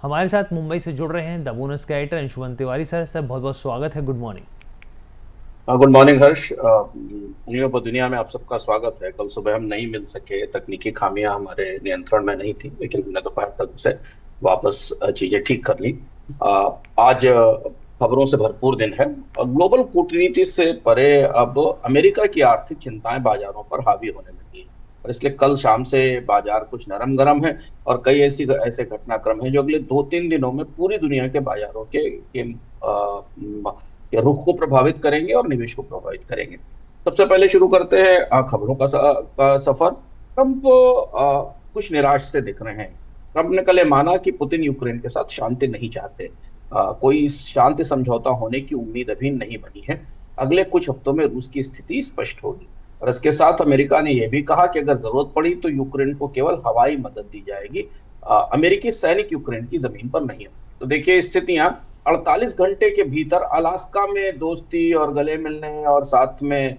हमारे साथ मुंबई से जुड़ रहे हैं द बोनस का एडिटर अंशुमन तिवारी। सर बहुत बहुत स्वागत है, गुड मॉर्निंग। गुड मॉर्निंग हर्ष। दुनिया पर दुनिया में आप सबका स्वागत है। कल सुबह हम नहीं मिल सके, तकनीकी खामियां हमारे नियंत्रण में नहीं थी, लेकिन हमने दोपहर तक उसे वापस चीजें ठीक कर ली। आज खबरों से भरपूर दिन है और ग्लोबल कूटनीति से परे अब अमेरिका की आर्थिक चिंताएं बाजारों पर हावी होने लगी हैं। और इसलिए कल शाम से बाजार कुछ नरम गरम है और कई ऐसे घटनाक्रम हैं जो अगले 2-3 दिनों में पूरी दुनिया के बाजारों के रुख को प्रभावित करेंगे और निवेश को प्रभावित करेंगे। सबसे पहले शुरू करते हैं खबरों का सफर। ट्रंप कुछ निराश से दिख रहे हैं। ट्रंप ने कल ये माना कि पुतिन यूक्रेन के साथ शांति नहीं चाहते। कोई शांति समझौता होने की उम्मीद अभी नहीं बनी है। अगले कुछ हफ्तों में रूस की स्थिति स्पष्ट होगी। और इसके साथ अमेरिका ने यह भी कहा कि अगर जरूरत पड़ी तो यूक्रेन को केवल हवाई मदद दी जाएगी। अमेरिकी सैनिक यूक्रेन की जमीन पर नहीं है। तो देखिए, स्थितियां 48 घंटे के भीतर अलास्का में दोस्ती और गले मिलने और साथ में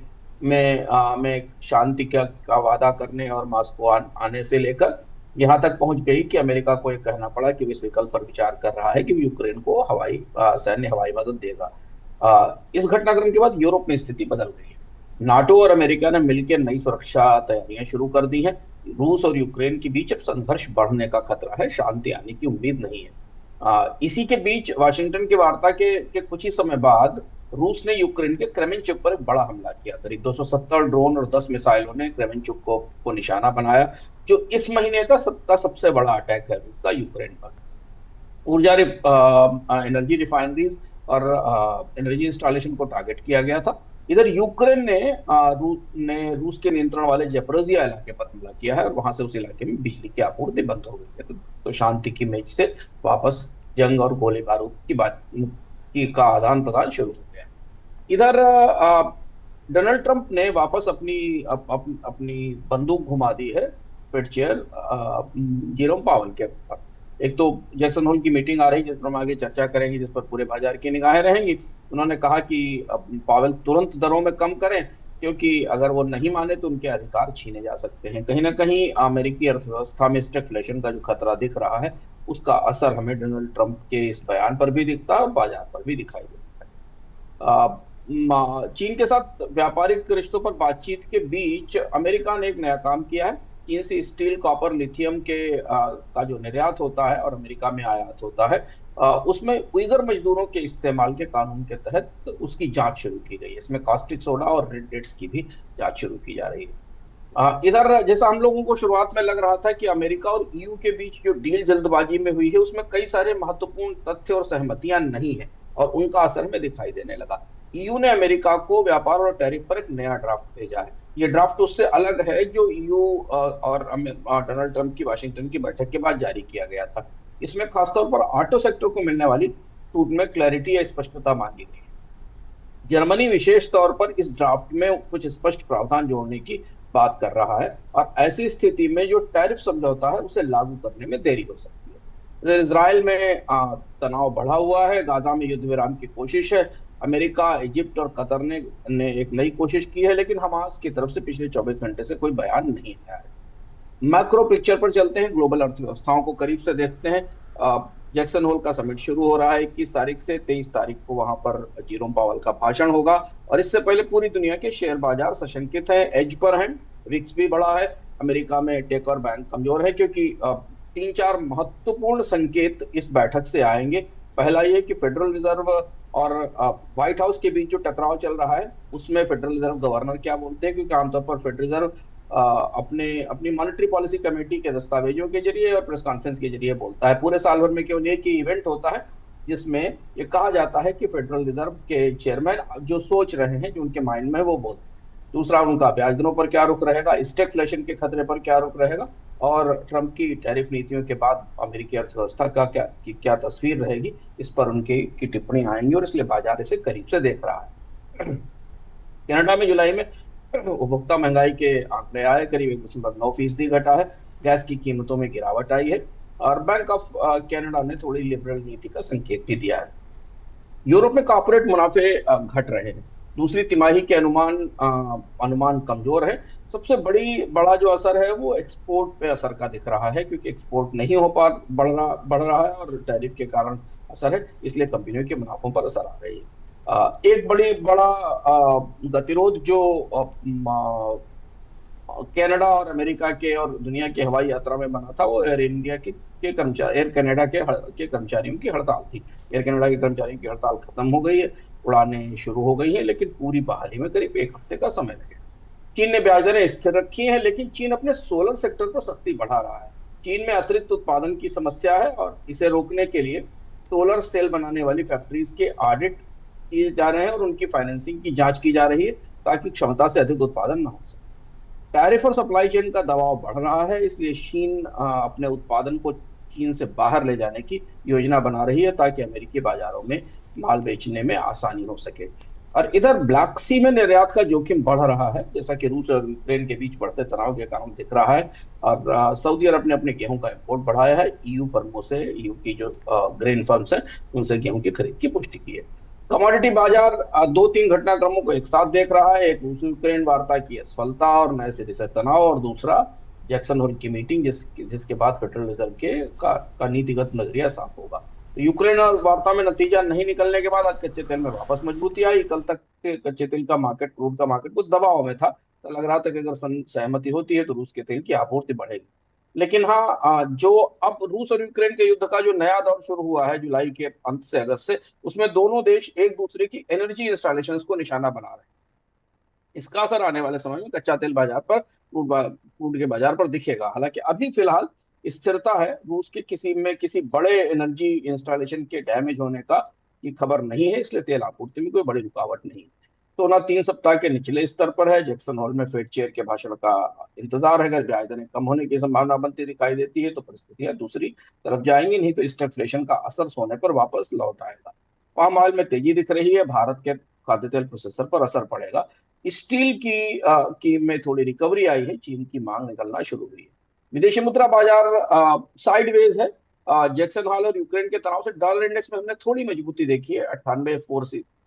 शांति का वादा करने और मॉस्को आने से लेकर यहां तक पहुंच गई कि अमेरिका को यह कहना पड़ा कि वो इस विकल्प पर विचार कर रहा है कि वो यूक्रेन को सैन्य हवाई मदद देगा। इस घटनाक्रम के बाद यूरोप में स्थिति बदल गई है। नाटो और अमेरिका ने मिलकर नई सुरक्षा तैयारियां शुरू कर दी हैं। रूस और यूक्रेन के बीच अब संघर्ष बढ़ने का खतरा है, शांति आने की उम्मीद नहीं है। इसी के बीच वाशिंगटन की वार्ता के कुछ ही समय बाद रूस ने यूक्रेन के क्रेमेंचुक पर एक बड़ा हमला किया। करीब 270 ड्रोन और 10 मिसाइलों ने क्रेमेंचुक को निशाना बनाया, जो इस महीने का सबसे बड़ा अटैक है रूस का यूक्रेन पर। ऊर्जा एनर्जी रिफाइनरीज और एनर्जी इंस्टॉलेशन को टारगेट किया गया था। इधर यूक्रेन ने रूस के नियंत्रण वाले जेपोरोजिया इलाके पर हमला किया है और वहां से उस इलाके में बिजली की आपूर्ति बंद हो गई है। तो शांति की मेज से वापस जंग और गोली बारूद का आदान प्रदान शुरू हो गया। इधर डोनाल्ड ट्रंप ने वापस अपनी बंदूक घुमा दी है फेड चेयर जेरोम पावेल के ऊपर। एक तो जैक्सन होल की मीटिंग आ रही है जिस पर हम आगे चर्चा करेंगे, जिस पर पूरे बाजार की निगाहें रहेंगी। उन्होंने कहा कि पावेल तुरंत दरों में कम करें, क्योंकि अगर वो नहीं माने तो उनके अधिकार छीने जा सकते हैं। कहीं ना कहीं अमेरिकी अर्थव्यवस्था में स्टैग्फ्लेशन का जो खतरा दिख रहा है, उसका असर हमें डोनाल्ड ट्रंप के इस बयान पर भी दिखता है और बाजार पर भी दिखाई देता है। चीन के साथ व्यापारिक रिश्तों पर बातचीत के बीच अमेरिका ने एक नया काम किया है। चीन से स्टील, कॉपर, लिथियम का जो निर्यात होता है और अमेरिका में आयात होता है, उसमें उइगर मजदूरों के इस्तेमाल के कानून के तहत उसकी जांच शुरू की गई है। इसमें कास्टिक सोडा और रेड डेट्स की भी जांच शुरू की जा रही है। इधर जैसा हम लोगों को शुरुआत में लग रहा था कि अमेरिका और ईयू के बीच जो डील जल्दबाजी में हुई है, उसमें कई सारे महत्वपूर्ण तथ्य और सहमतियां नहीं है और उनका असर में दिखाई देने लगा। ईयू ने अमेरिका को व्यापार और टैरिफ पर एक नया ड्राफ्ट भेजा है। ये ड्राफ्ट उससे अलग है जो ईयू और डोनाल्ड ट्रंप की वाशिंगटन की बैठक के बाद जारी किया गया था। इसमें खासतौर पर ऑटो सेक्टर को मिलने वाली छूट में क्लैरिटी या स्पष्टता मांगी गई है। जर्मनी विशेष तौर पर इस ड्राफ्ट में कुछ स्पष्ट प्रावधान जोड़ने की बात कर रहा है और ऐसी स्थिति में जो टैरिफ समझौता है उसे लागू करने में देरी हो सकती है। इधर इसराइल में तनाव बढ़ा हुआ है। गाजा में युद्ध विराम की कोशिश है। अमेरिका, इजिप्ट और कतर ने एक नई कोशिश की है, लेकिन हमास की तरफ से पिछले 24 घंटे से कोई बयान नहीं आया है। मैक्रो पिक्चर पर चलते हैं, ग्लोबल अर्थव्यवस्थाओं को करीब से देखते हैं। जैक्सन होल का समिट शुरू हो रहा है 21 तारीख से। 23 तारीख को वहां पर जेरोम पावेल का भाषण होगा और इससे पहले पूरी दुनिया के शेयर बाजार सशंकित है, एज पर हैं। विक्स भी बढ़ा है। अमेरिका में टेक और बैंक कमजोर है, क्योंकि 3-4 महत्वपूर्ण संकेत इस बैठक से आएंगे। पहला ये कि फेडरल रिजर्व और व्हाइट हाउस के बीच जो टकराव चल रहा है, उसमें फेडरल रिजर्व गवर्नर क्या बोलते हैं, क्योंकि आमतौर पर फेडरल रिजर्व अपनी मॉनेटरी पॉलिसी कमेटी के दस्तावेजों के जरिए और प्रेस कॉन्फ्रेंस के जरिए बोलता है। पूरे साल भर में केवल एक ही इवेंट होता है जिसमें ये कहा जाता है कि फेडरल रिजर्व के चेयरमैन जो सोच रहे हैं, जो उनके माइंड में, वो बोलते हैं। दूसरा, उनका ब्याज दरों पर क्या रुख रहेगा, स्टैग्फ्लेशन के खतरे पर क्या रुख रहेगा, और ट्रंप की टैरिफ नीतियों के बाद अमेरिकी अर्थव्यवस्था का क्या तस्वीर रहेगी, इस पर उनकी टिप्पणी आएंगी और इसलिए बाजार इसे करीब से देख रहा है। कनाडा में जुलाई में उपभोक्ता महंगाई के आंकड़े आए, करीब 1.9% घटा है। गैस की कीमतों में गिरावट आई है और बैंक ऑफ कनाडा ने थोड़ी लिबरल नीति का संकेत भी दिया है। यूरोप में कॉर्पोरेट मुनाफे घट रहे हैं। दूसरी तिमाही के अनुमान कमजोर है। सबसे बड़ा जो असर है वो एक्सपोर्ट पे असर का दिख रहा है, क्योंकि एक्सपोर्ट नहीं हो पा बढ़ रहा है और टैरिफ के कारण असर है, इसलिए कंपनियों के मुनाफों पर असर आ रही है। एक बड़ा गतिरोध जो कनाडा और अमेरिका के और दुनिया की हवाई यात्रा में बना था, वो एयर इंडिया के कर्मचारी, एयर कनाडा के कर्मचारियों की हड़ताल थी। एयर कनाडा के कर्मचारियों की हड़ताल खत्म हो गई है, उड़ानें शुरू हो गई हैं, लेकिन पूरी बहाली में करीब एक हफ्ते का समय लगेगा। चीन ने ब्याज दरें स्थिर रखी हैं, लेकिन चीन अपने सोलर सेक्टर पर सख्ती बढ़ा रहा है। चीन में अतिरिक्त उत्पादन की समस्या है और इसे रोकने के लिए सोलर सेल बनाने वाली फैक्ट्रीज के ऑडिट किए जा रहे हैं और उनकी फाइनेंसिंग की जांच की जा रही है, ताकि क्षमता से अधिक उत्पादन न हो सके। टैरिफ और सप्लाई चेन का दबाव बढ़ रहा है, इसलिए चीन अपने उत्पादन को चीन से बाहर ले जाने की योजना बना रही है, ताकि अमेरिकी बाजारों में माल बेचने में आसानी हो सके। और इधर ब्लैक सी में निर्यात का जोखिम बढ़ रहा है, जैसा कि रूस और यूक्रेन के बीच बढ़ते तनाव के कारण दिख रहा है। और सऊदी अरब ने अपने गेहूं का इंपोर्ट बढ़ाया है। ईयू फर्मों से, ईयू की जो ग्रेन फर्म्स हैं, उनसे गेहूं की खरीद की पुष्टि की है। कमोडिटी बाजार दो तीन घटनाक्रमों को एक साथ देख रहा है। एक रूस यूक्रेन वार्ता की असफलता और नए सिरे से तनाव, और दूसरा जैक्सन होल की मीटिंग, जिसके बाद फेडरल रिजर्व का नीतिगत नजरिया साफ होगा। तो यूक्रेन और वार्ता में नतीजा नहीं निकलने के बाद आज कच्चे तेल में वापस मजबूती आई। कल तक के कच्चे तेल का मार्केट, क्रूड का मार्केट कुछ दबाव में था, तो लग रहा था कि अगर सहमति होती है तो रूस के तेल की आपूर्ति बढ़ेगी। लेकिन हाँ, जो अब रूस और यूक्रेन के युद्ध का जो नया दौर शुरू हुआ है जुलाई के अंत से अगस्त से, उसमें दोनों देश एक दूसरे की एनर्जी इंस्टॉलेशन को निशाना बना रहे हैं। इसका असर आने वाले समय में कच्चा तेल बाजार पर, क्रूड के बाजार पर दिखेगा। हालांकि अभी फिलहाल स्थिरता है। रूस के किसी बड़े एनर्जी इंस्टॉलेशन के डैमेज होने का की खबर नहीं है, इसलिए तेल आपूर्ति में कोई बड़ी रुकावट नहीं है। सोना 3 सप्ताह के निचले स्तर पर है। जैक्सन हॉल में फेड चेयर के भाषण का इंतजार है। अगर ब्याज दरें कम होने की संभावना बनती दिखाई देती है तो परिस्थितियां दूसरी तरफ जाएंगी, नहीं तो स्टेगफ्लेशन का असर सोने पर वापस लौट आएगा। पाम ऑयल में तेजी दिख रही है। भारत के खाद्य तेल प्रोसेसर पर असर पड़ेगा। स्टील की में थोड़ी रिकवरी आई है। चीन की मांग निकलना शुरू हुई है। विदेशी मुद्रा बाजार साइडवेज है। जैक्सन हॉल और यूक्रेन के तनाव से डॉलर इंडेक्स में हमने थोड़ी मजबूती देखी है।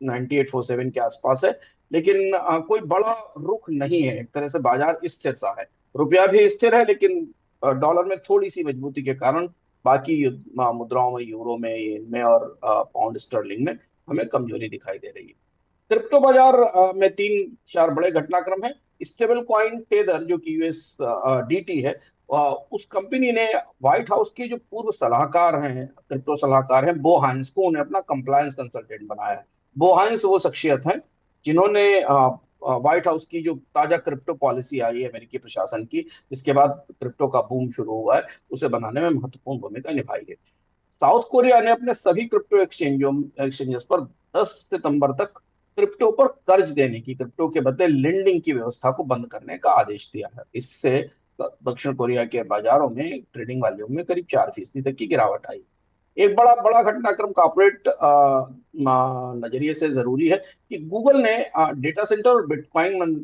98 के आसपास है, लेकिन कोई बड़ा रुख नहीं है। एक तरह से बाजार स्थिर सा है। रुपया भी स्थिर है, लेकिन डॉलर में थोड़ी सी मजबूती के कारण बाकी मुद्राओं में, यूरो में, येन में और पाउंड स्टर्लिंग में हमें कमजोरी दिखाई दे रही है। क्रिप्टो बाजार में तीन चार बड़े घटनाक्रम हैं। स्टेबल कॉइन टेदर, जो कि यूएस डीटी है, उस कंपनी ने व्हाइट हाउस के जो पूर्व सलाहकार हैं, क्रिप्टो सलाहकार हैं, बो हाइंस को उन्हें अपना कंप्लायंस कंसल्टेंट बनाया है। बो हाइंस वो शख्सियत हैं जिन्होंने व्हाइट हाउस की जो ताजा क्रिप्टो पॉलिसी आई है अमेरिकी प्रशासन की, जिसके बाद क्रिप्टो का बूम शुरू हुआ है, उसे बनाने में महत्वपूर्ण भूमिका निभाई है। साउथ कोरिया ने अपने सभी क्रिप्टो एक्सचेंजेस पर 10 सितंबर तक क्रिप्टो पर कर्ज देने की, क्रिप्टो के बदले लेंडिंग की व्यवस्था को बंद करने का आदेश दिया है। इससे दक्षिण कोरिया के बाजारों में ट्रेडिंग वॉल्यूम में करीब 4% तक की गिरावट आई। एक बड़ा बड़ा घटनाक्रम कॉर्पोरेट नजरिए से जरूरी है कि गूगल ने डेटा सेंटर और बिटकॉइन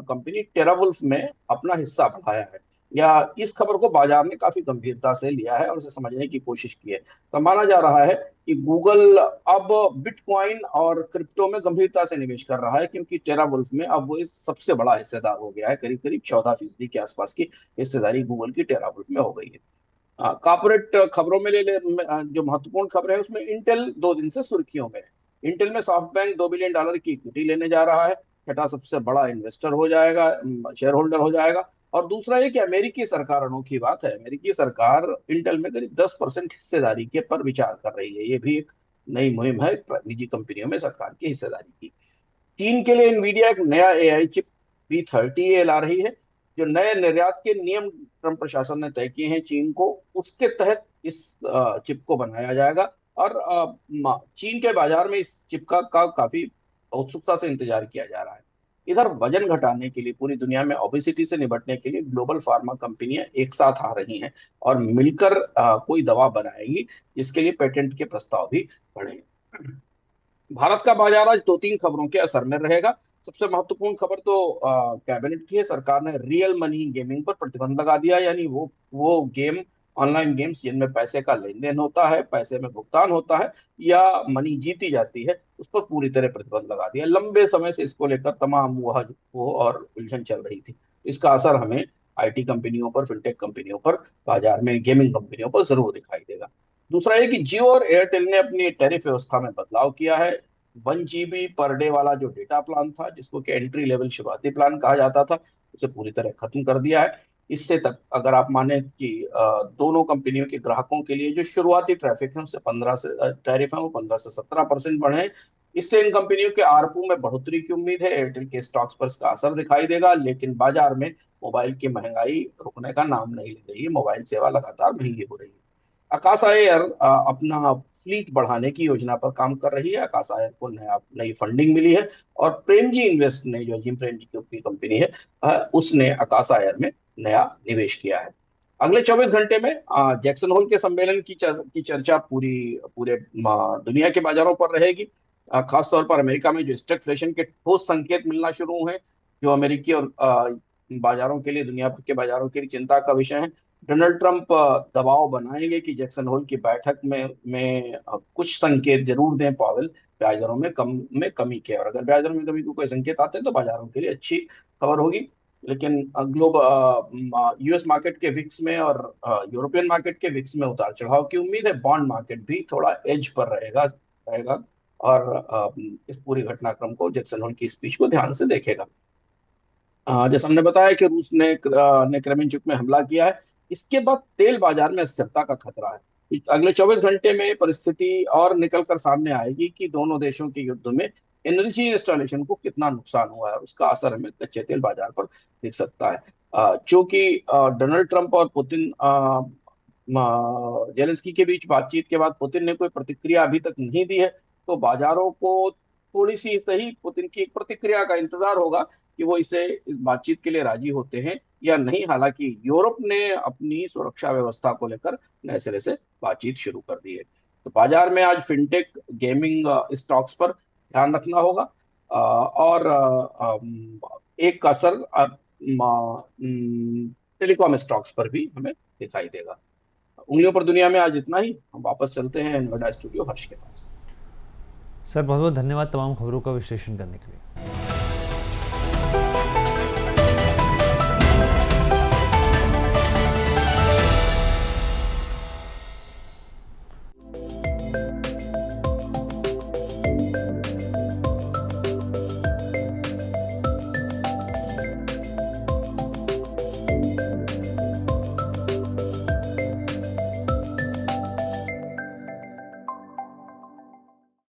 कंपनी टेरावुल्फ में अपना हिस्सा बढ़ाया है। या इस खबर को बाजार ने काफी गंभीरता से लिया है और उसे समझने की कोशिश की है। तो माना जा रहा है कि गूगल अब बिटकॉइन और क्रिप्टो में गंभीरता से निवेश कर रहा है, क्योंकि टेरावुल्फ में अब वो सबसे बड़ा हिस्सेदार हो गया है। करीब करीब 14% के आसपास की हिस्सेदारी गूगल की टेरावुल्फ में हो गई है। कॉर्पोरेट खबरों में जो महत्वपूर्ण खबर है उसमें इंटेल 2 दिन से सुर्खियों में है। इंटेल में सॉफ्टबैंक $2 बिलियन की इक्विटी लेने जा रहा है। छठा सबसे बड़ा इन्वेस्टर हो जाएगा, शेयर होल्डर हो जाएगा। और दूसरा ये कि अमेरिकी सरकार, अनोखी बात है, अमेरिकी सरकार इंटेल में करीब 10% हिस्सेदारी के पर विचार कर रही है। ये भी एक नई मुहिम है निजी कंपनियों में सरकार की हिस्सेदारी की। चीन के लिए इनवीडिया एक नया एआई चिप B30 ला रही है। जो नए निर्यात के नियम ट्रम्प प्रशासन ने तय किए हैं चीन को, उसके तहत इस चिप को बनाया जाएगा। और चीन के बाजार में इस चिप का काफी उत्सुकता से इंतजार किया जा रहा है। इधर वजन घटाने के लिए, पूरी दुनिया में ओबेसिटी से निपटने के लिए ग्लोबल फार्मा कंपनियां एक साथ आ रही हैं और मिलकर कोई दवा बनाएंगी, जिसके लिए पेटेंट के प्रस्ताव भी बढ़े। भारत का बाजार आज दो तीन खबरों के असर में रहेगा। सबसे महत्वपूर्ण खबर तो कैबिनेट की है। सरकार ने रियल मनी गेमिंग पर प्रतिबंध लगा दिया, यानी वो गेम ऑनलाइन गेम्स जिनमें पैसे का लेन देन होता है, पैसे में भुगतान होता है या मनी जीती जाती है, उस पर पूरी तरह प्रतिबंध लगा दिया। लंबे समय से इसको लेकर तमाम वो और उलझन चल रही थी। इसका असर हमें आईटी कंपनियों पर, फिनटेक कंपनियों पर, बाजार में गेमिंग कंपनियों पर जरूर दिखाई देगा। दूसरा ये कि जियो और एयरटेल ने अपनी टैरिफ व्यवस्था में बदलाव किया है। 1 GB पर डे वाला जो डेटा प्लान था, जिसको कि एंट्री लेवल शुरुआती प्लान कहा जाता था, उसे पूरी तरह खत्म कर दिया है। इससे तक अगर आप माने कि दोनों कंपनियों के ग्राहकों के लिए जो शुरुआती ट्रैफिक है उससे 15 से टैरिफ है वो 15 से 17% बढ़े हैं। इससे इन कंपनियों के आरपू में बढ़ोतरी की उम्मीद है। एयरटेल के स्टॉक्स पर इसका असर दिखाई देगा, लेकिन बाजार में मोबाइल की महंगाई रुकने का नाम नहीं ले रही है। मोबाइल सेवा लगातार महंगी हो रही है। आकाश एयर अपना फ्लीट बढ़ाने की योजना पर काम कर रही है। आकाश एयर को नई फंडिंग मिली है और प्रेमजी इन्वेस्ट ने, जो अजीम प्रेमजी की कंपनी है, उसने आकाश एयर में नया निवेश किया है। अगले 24 घंटे में जैक्सन होल के सम्मेलन की चर्चा पूरे दुनिया के बाजारों पर रहेगी। खासतौर पर अमेरिका में जो स्टैगफ्लेशन के ठोस संकेत मिलना शुरू हुए हैं, जो अमेरिकी और बाजारों के लिए, दुनिया भर के बाजारों के लिए चिंता का विषय है। डोनाल्ड ट्रंप दबाव बनाएंगे कि जैक्सन होल की बैठक में कुछ संकेत जरूर दें पावेल, ब्याज दरों में कमी के। और अगर ब्याज दरों में कमी को कोई संकेत आते हैं तो बाजारों के लिए अच्छी खबर होगी। लेकिन यूएस मार्केट के विक्स में और यूरोपियन मार्केट के विक्स में उतार चढ़ाव की उम्मीद है। बॉन्ड मार्केट भी थोड़ा एज पर रहेगा और इस पूरी घटनाक्रम को, जैक्सन होल की स्पीच को ध्यान से देखेगा। जैसे हमने बताया कि रूस ने क्रेमेंचुक में हमला किया है। इसके बाद तेल बाजार में अस्थिरता का खतरा है। अगले 24 घंटे में परिस्थिति और निकल कर सामने आएगी कि दोनों देशों के युद्ध में एनर्जी इंस्टॉलेशन को कितना नुकसान हुआ है। उसका असर हमें कच्चे तेल बाजार पर दिख सकता है। चूंकि डोनाल्ड ट्रंप और पुतिन, जेलेंस्की के बीच बातचीत के बाद पुतिन ने कोई प्रतिक्रिया अभी तक नहीं दी है, तो बाजारों को थोड़ी सी सही पुतिन की एक प्रतिक्रिया का इंतजार होगा कि वो इस बातचीत के लिए राजी होते हैं या नहीं। हालांकि यूरोप ने अपनी सुरक्षा व्यवस्था को लेकर नए सिरे से बातचीत शुरू कर दी है। तो बाजार में आज फिनटेक, गेमिंग स्टॉक्स पर ध्यान रखना होगा। और एक असर टेलीकॉम स्टॉक्स पर भी हमें दिखाई देगा। उंगलियों पर दुनिया में आज इतना ही। हम वापस चलते हैं नोएडा स्टूडियो हर्ष के पास। सर बहुत बहुत धन्यवाद तमाम खबरों का विश्लेषण करने के लिए।